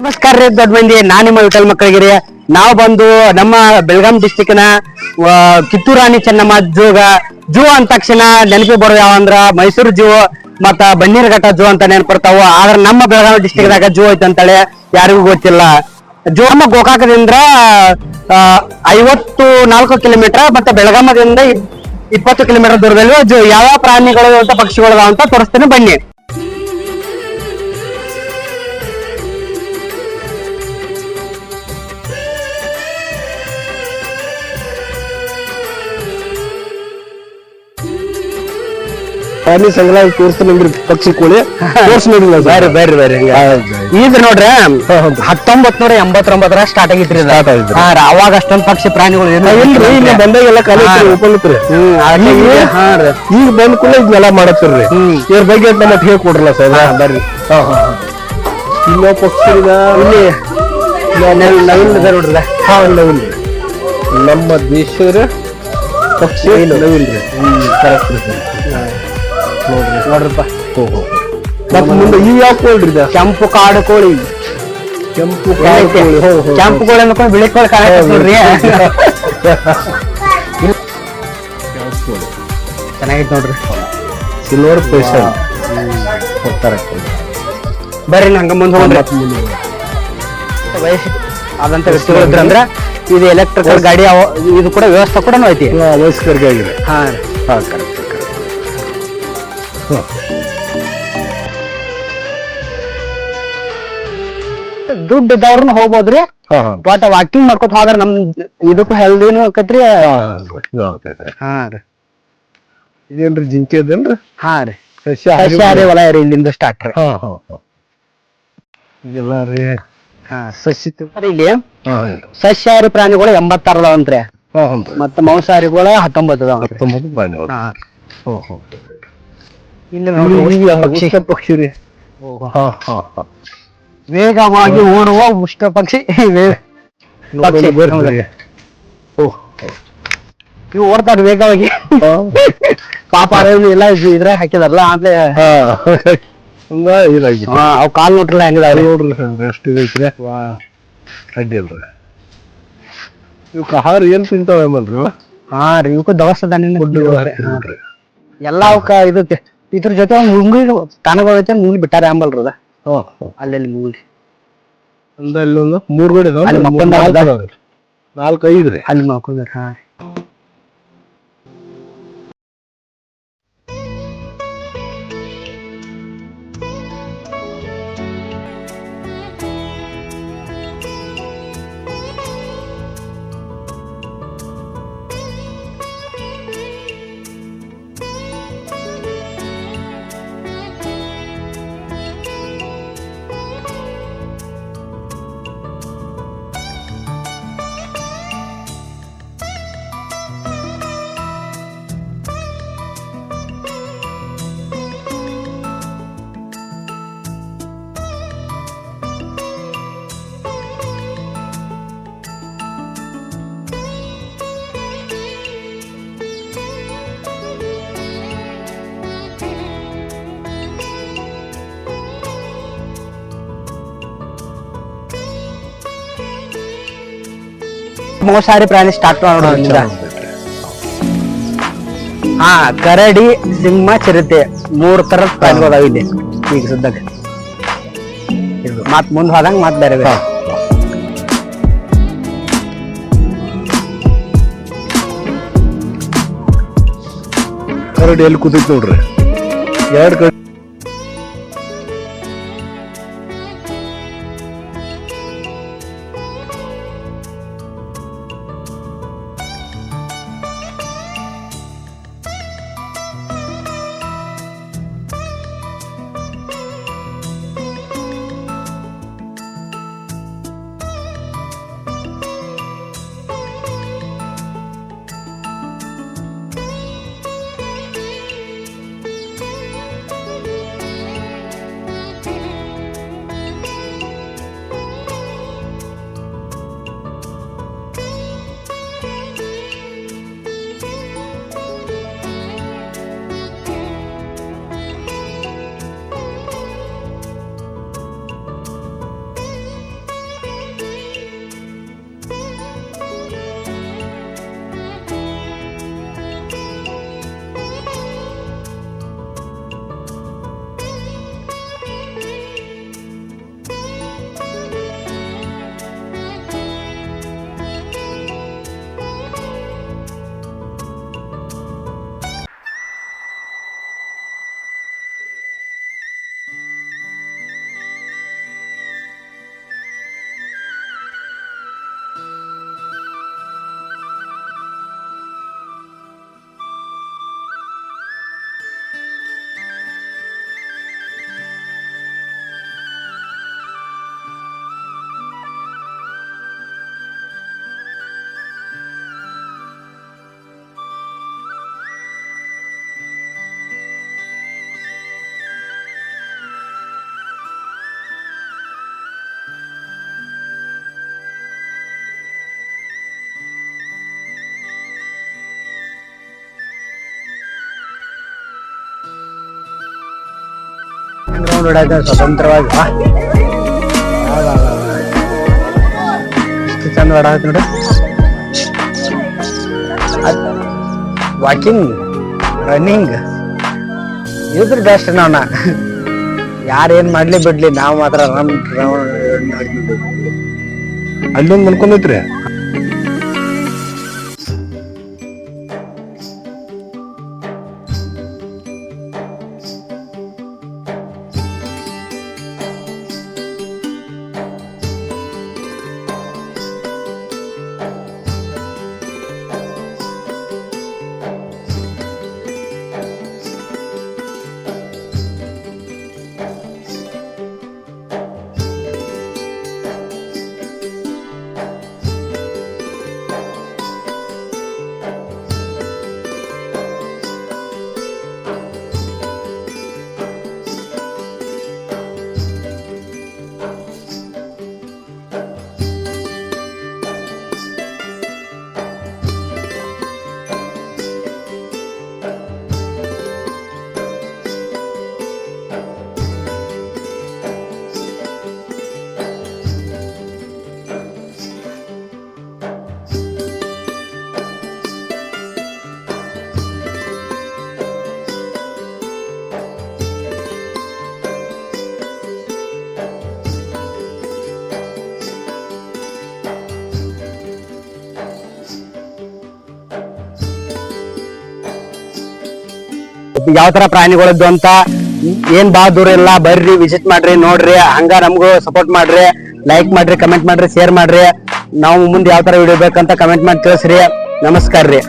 ನಮಸ್ಕಾರ ರೀ ದೊಡ್ಡ ಮಂದಿ, ನಾನ್ ನಿಮ್ಮ ವಿಠಲ್ ಮಕ್ಕಳಿಗೆ. ನಾವು ಬಂದು ನಮ್ಮ ಬೆಳಗಾಂ ಡಿಸ್ಟಿಕ್ನ ಕಿತ್ತೂರು ರಾಣಿ ಚೆನ್ನಮ್ಮ ಜೂ ಅಂದ ತಕ್ಷಣ ನೆನಪಿ ಬರೋ ಯಾವ ಅಂದ್ರ ಮೈಸೂರು ಜೂ ಮತ್ತ ಬನ್ನೀರ್ಘಟ್ಟ ಜೂ ಅಂತ ನೆನಪಿರ್ತಾವ. ಆದ್ರ ನಮ್ಮ ಬೆಳಗಾವಿ ಡಿಸ್ಟಿಕ್ ದಾಗ ಜೂ ಐತೆ ಅಂತೇಳಿ ಯಾರಿಗೂ ಗೊತ್ತಿಲ್ಲ. ಜೂ ನಮ್ಮ ಗೋಕಾಕದಿಂದ 54 ಕಿಲೋಮೀಟರ್ ಮತ್ತೆ ಬೆಳಗಾಮದಿಂದ 20 ಕಿಲೋಮೀಟರ್ ದೂರದಲ್ಲಿ ಜೂ ಯಾವ ಪ್ರಾಣಿಗಳು ಅಂತ ಪಕ್ಷಿಗಳು ಅಂತ ತೋರಿಸ್ತೀನಿ ಬನ್ನಿ. ಪ್ರಾಣಿ ಸಂಗ್ರಹ ತೋರಿಸ್ತಾನೆ ಪಕ್ಷಿ ಕೋಳಿ ತೋರ್ಸ್ ನೋಡಿಲ್ಲ. ಬೇರೆ ಬೇರೆ ಬೇರೆ ಇದ್ರ ನೋಡ್ರಿ 1989 ಸ್ಟಾರ್ಟ್ ಆಗಿತ್ರಿ. ಅವಾಗ ಅಷ್ಟೊಂದ್ ಪಕ್ಷಿ ಪ್ರಾಣಿಗಳು ಇಲ್ರಿ, ಇಲ್ಲಿ ಬಂದಾಗೆಲ್ಲ ಕಾಲೇಜ್ ಓಪನ್ ಇತ್ರಿ. ಈಗ ಬಂದ್ ಕೂಡ ಇದನ್ನೆಲ್ಲ ಮಾಡತ್ತಿರ್ರಿ. ಇವ್ರ ಬಗ್ಗೆ ನಮ್ಮ ಹೇಳ್ಕೊಡ್ರಲ್ಲ ಸರ್. ಬರ್ರಿ. ಇನ್ನೋ ಪಕ್ಷಿ ಇಲ್ಲಿ ನವೀನ್ ನೋಡ್ರಲ್ಲ. ನವೀನ್ ನಮ್ಮ ದೇಶದ ಪಕ್ಷಿ ನವೀನ್ರಿ. ನೋಡ್ರಪ್ಪ. ಮತ್ ಮುಂದೆ ಈ ಯಾವ ಕೋಳಿ ಕೆಂಪು ಕಾಡು ಕೋಳಿ. ಕೆಂಪು ಕಾಡು ಕೋಳಿ. ಕೆಂಪು ಕೋಳಿ ಅಂದ್ಕೊಂಡು ಬಿಳಿ ಕೋಳಿ ಕಾಣಿ. ಚೆನ್ನಾಗಿತ್ತು ನೋಡ್ರಿ. ಸಿಲ್ವರ್ ಪೇಷಂಟ್ ಕೊಡ್ತಾರೆ. ಬರ್ರಿ ನಂಗ ಮುಂದೆ ಹೋಗ್ರಿ. ವಯಸ್ಸು ಆದಂತ ವ್ಯಕ್ತಿಗಳು ಇದ್ರಂದ್ರ ಇದು ಎಲೆಕ್ಟ್ರಿಕಲ್ ಗಾಡಿ ಇದು ಕೂಡ ವ್ಯವಸ್ಥೆ ಕೂಡ ಐತಿ. ವಯಸ್ಕರಿಗೆ ಆಗಿದೆ. ಹಾ ಕರೆಕ್ಟ್. ದುಡ್ಡು ಇದ್ದವ್ರನ್ನ ಹೋಗ್ಬೋದ್ರಿ. ಬಟ್ ವಾಕಿಂಗ್ ಮಾಡ್ಕೊತ ಹೋದ್ರ ನಮ್ ಇದಕ್ಕೂ ಹೆಲ್ದಿನೂ ಆಕತ್ರಿ. ಹಾ ರೀ. ಇದೇನ್ರಿ ಜಿಂಕೆ ಅದೇನ್ರಿ? ಹಾ ರೀ. ಸಸ್ಯಾಹಾರಿ ವಲಯ ರೀ ಇಲ್ಲಿಂದ ಸ್ಟಾರ್ಟ್ ರೀ. ಇದೆಲ್ಲ ರೀ ಸಸ್ಯ ಇಲ್ಲಿ ಸಸ್ಯಾಹಾರಿ ಪ್ರಾಣಿಗಳು 86 ಅದಾವಂತ್ರಿ. ಮತ್ತ ಮಾಂಸಾಹಾರಿಗಳು 19 ಅದಾವಂತ್ರಿ. ಇಲ್ಲಿ ಪಕ್ಷಿ ರೀ. ವೇಗವಾಗಿ ಓಡುವ ಉಷ್ಟ ಪಕ್ಷಿ. ಇವು ಓಡ್ತಾರ ವೇಗವಾಗಿ. ಪಾಪ ಎಲ್ಲ ಇದ್ರೆ ಹಾಕಿದಾರಲ್ಲ ಆಮೇಲೆ ಅವ್ ಕಾಲ್ ನೋಡ್ರಲ್ಲ ಹೆಂಗಿದಾವ್ರಿ. ನೋಡ್ರಿ ಎಷ್ಟು ಇದೈತ್ರಿ. ಅಡ್ಡಿ ಅಲ್ರಿ. ಇವಕ್ಕ ಆಹಾರ ಏನ್ ತಿಂತಾವ ಎಂಬಲ್ರಿ? ಹಾ ರೀ, ಇವಕ್ಕೂ ದವಸ ಧಾನ್ಯ ಎಲ್ಲ ಅವಕ್ಕ ಇದಕ್ಕೆ ಇದ್ರ ಜೊತೆ ಮುಂಗಿ ತಾನಗಳ ಜೊತೆ ಮುಂಗಿ ಬಿಟ್ಟಾರ ಎಂಬಲ್ರಿ ಅದ. ಅಲ್ಲೆಲ್ಲಿ ಮುಂಗಿ ಅಲ್ಲಿ ಒಂದು 3 ಗಡಿ 4-5 ರೀ ಅಲ್ಲಿ ಮಾಡ್ಕೊಂಡ್ರ. ಹಾ ಮಾಂಸಾಹಾರಿ ಪ್ರಾಣಿ ಸ್ಟಾರ್ಟ್ ಮಾಡೋದ್ರಿಂದ ಹಾ ಕರಡಿ, ಸಿಂಹ, ಚಿರತೆ 3 ತರದ ಪ್ರಾಣಿಗಳು ಅದಾವ ಇಲ್ಲಿ ಈಗ ಸದ್ಯಕ್ಕೆ. ಮತ್ ಮುಂದ್ ಹೋದಂಗ ಮತ್ ಬೇರೆ ಬೇರೆ. ಕರಡಿ ಎಲ್ಲಿ ಕೂತೈತಿ ನೋಡ್ರಿ. 2 ಕಡೆ ಗ್ರೌಂಡ್ ಹೊಡಾಯ್ತು ಸ್ವತಂತ್ರವಾಗಿ ಎಷ್ಟು ಚಂದ ಹೊಡಾಯ್ತು ನೋಡಿ. ವಾಕಿಂಗ್ ರನ್ನಿಂಗ್ ಇದ್ರ ಬೆಸ್ಟ್ ನಾವ್ನ ಯಾರೇನ್ ಮಾಡ್ಲಿ ಬಿಡ್ಲಿ ನಾವ್ ಮಾತ್ರ ಅಲ್ಲೊಂದ್ ಮನ್ಕೊಂಡೈತ್ರಿ. ಯಾವ ತರ ಪ್ರಾಣಿಗಳಿದ್ದು ಅಂತ ಏನ್ ಬಾ ದೂರ ಇಲ್ಲ, ಬರ್ರಿ ವಿಸಿಟ್ ಮಾಡ್ರಿ ನೋಡ್ರಿ. ಹಂಗ ನಮಗೂ ಸಪೋರ್ಟ್ ಮಾಡ್ರಿ, ಲೈಕ್ ಮಾಡ್ರಿ, ಕಮೆಂಟ್ ಮಾಡ್ರಿ, ಶೇರ್ ಮಾಡ್ರಿ. ನಾವು ಮುಂದೆ ಯಾವ ತರ ವಿಡಿಯೋ ಬೇಕಂತ ಕಮೆಂಟ್ ಮಾಡಿ ತಿಳಿಸ್ರಿ. ನಮಸ್ಕಾರ ರೀ.